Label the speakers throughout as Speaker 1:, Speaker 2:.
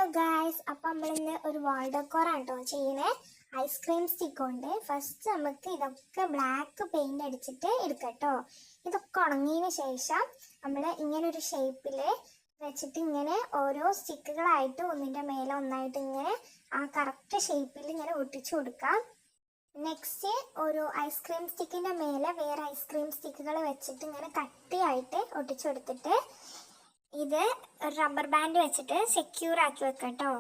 Speaker 1: Hello guys, അപ്പം നമ്മളിന്ന് ഒരു വാൾ ഡെക്കോറാണ് കേട്ടോ ചെയ്യണേ. ഐസ്ക്രീം സ്റ്റിക്ക് കൊണ്ട് ഫസ്റ്റ് നമുക്ക് ഇതൊക്കെ ബ്ലാക്ക് പെയിന്റ് അടിച്ചിട്ട് എടുക്കാം കേട്ടോ. ഇതൊക്കെ ഉണങ്ങിയതിന് ശേഷം നമ്മൾ ഇങ്ങനെ ഒരു ഷേപ്പിൽ വെച്ചിട്ട് ഇങ്ങനെ ഓരോ സ്റ്റിക്കുകളായിട്ട് ഒന്നിൻ്റെ മേലെ ഒന്നായിട്ട് ഇങ്ങനെ ആ കറക്റ്റ് ഷേപ്പിൽ ഇങ്ങനെ ഒട്ടിച്ചു കൊടുക്കാം. നെക്സ്റ്റ് ഒരു ഐസ്ക്രീം സ്റ്റിക്കിൻ്റെ മേലെ വേറെ ഐസ്ക്രീം സ്റ്റിക്കുകൾ വെച്ചിട്ട് ഇങ്ങനെ കട്ടിയായിട്ട് ഒട്ടിച്ചു കൊടുത്തിട്ട് ഇത് റബ്ബർ ബാൻഡ് വെച്ചിട്ട് സെക്യൂർ ആക്കി വെക്കാം കേട്ടോ.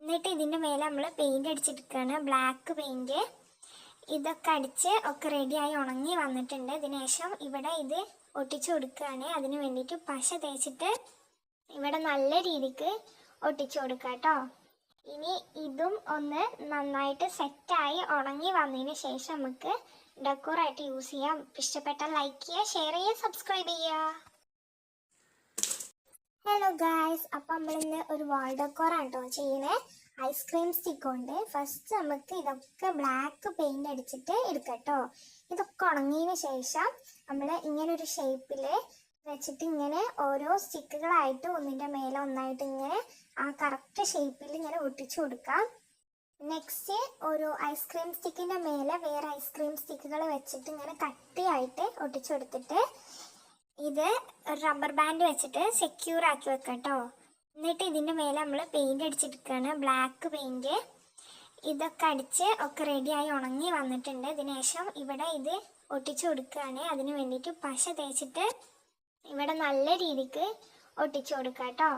Speaker 1: എന്നിട്ട് ഇതിൻ്റെ മേലെ നമ്മൾ പെയിൻറ് അടിച്ചെടുക്കുകയാണ്, ബ്ലാക്ക് പെയിൻറ്. ഇതൊക്കെ അടിച്ച് ഒക്കെ റെഡിയായി ഉണങ്ങി വന്നിട്ടുണ്ട്. ഇതിന് ശേഷം ഇവിടെ ഇത് ഒട്ടിച്ചു കൊടുക്കുകയാണ്. അതിന് വേണ്ടിയിട്ട് പശ തേച്ചിട്ട് ഇവിടെ നല്ല രീതിക്ക് ഒട്ടിച്ചു കൊടുക്കുക കേട്ടോ. ഇനി ഇതും ഒന്ന് നന്നായിട്ട് സെറ്റായി ഉണങ്ങി വന്നതിന് ശേഷം നമുക്ക് ഡെക്കോറായിട്ട് യൂസ് ചെയ്യാം. ഇഷ്ടപ്പെട്ടാൽ ലൈക്ക് ചെയ്യുക, ഷെയർ ചെയ്യുക, സബ്സ്ക്രൈബ് ചെയ്യുക. ഹലോ ഗായ്സ്, അപ്പം നമ്മളിന്ന് ഒരു വാൾ ഡെക്കോറാണ് കേട്ടോ ചെയ്യണേ. ഐസ്ക്രീം സ്റ്റിക്ക് കൊണ്ട് ഫസ്റ്റ് നമുക്ക് ഇതൊക്കെ ബ്ലാക്ക് പെയിന്റ് അടിച്ചിട്ട് എടുക്കാം കേട്ടോ. ഇതൊക്കെ ഉണങ്ങിയതിന് ശേഷം നമ്മൾ ഇങ്ങനെ ഒരു ഷേപ്പിൽ വെച്ചിട്ട് ഇങ്ങനെ ഓരോ സ്റ്റിക്കുകളായിട്ട് ഒന്നിൻ്റെ മേലെ ഒന്നായിട്ട് ഇങ്ങനെ ആ കറക്റ്റ് ഷേപ്പിൽ ഇങ്ങനെ ഒട്ടിച്ചു കൊടുക്കാം. നെക്സ്റ്റ് ഒരു ഐസ്ക്രീം സ്റ്റിക്കിൻ്റെ മേലെ വേറെ ഐസ്ക്രീം സ്റ്റിക്കുകൾ വെച്ചിട്ട് ഇങ്ങനെ കട്ടിയായിട്ട് ഒട്ടിച്ചു കൊടുത്തിട്ട് ഇത് റബ്ബർ ബാൻഡ് വെച്ചിട്ട് സെക്യൂർ ആക്കി വെക്കാം കേട്ടോ. എന്നിട്ട് ഇതിൻ്റെ മേലെ നമ്മൾ പെയിൻറ് അടിച്ചെടുക്കുകയാണ്, ബ്ലാക്ക് പെയിൻറ്. ഇതൊക്കെ അടിച്ച് ഒക്കെ റെഡിയായി ഉണങ്ങി വന്നിട്ടുണ്ട്. ഇതിന് ശേഷം ഇവിടെ ഇത് ഒട്ടിച്ചു കൊടുക്കുകയാണ്. അതിന് വേണ്ടിയിട്ട് പശ തേച്ചിട്ട് ഇവിടെ നല്ല രീതിക്ക് ഒട്ടിച്ചു കൊടുക്കാം കേട്ടോ.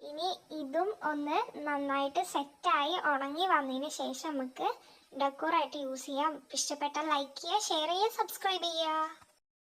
Speaker 1: ഇനി ഇതും ഒന്ന് നന്നായിട്ട് സെറ്റായി ഉണങ്ങി വന്നതിന് ശേഷം നമുക്ക് ഡെക്കോറായിട്ട് യൂസ് ചെയ്യാം. ഇഷ്ടപ്പെട്ടാൽ ലൈക്ക് ചെയ്യുക, ഷെയർ ചെയ്യുക, സബ്സ്ക്രൈബ് ചെയ്യുക.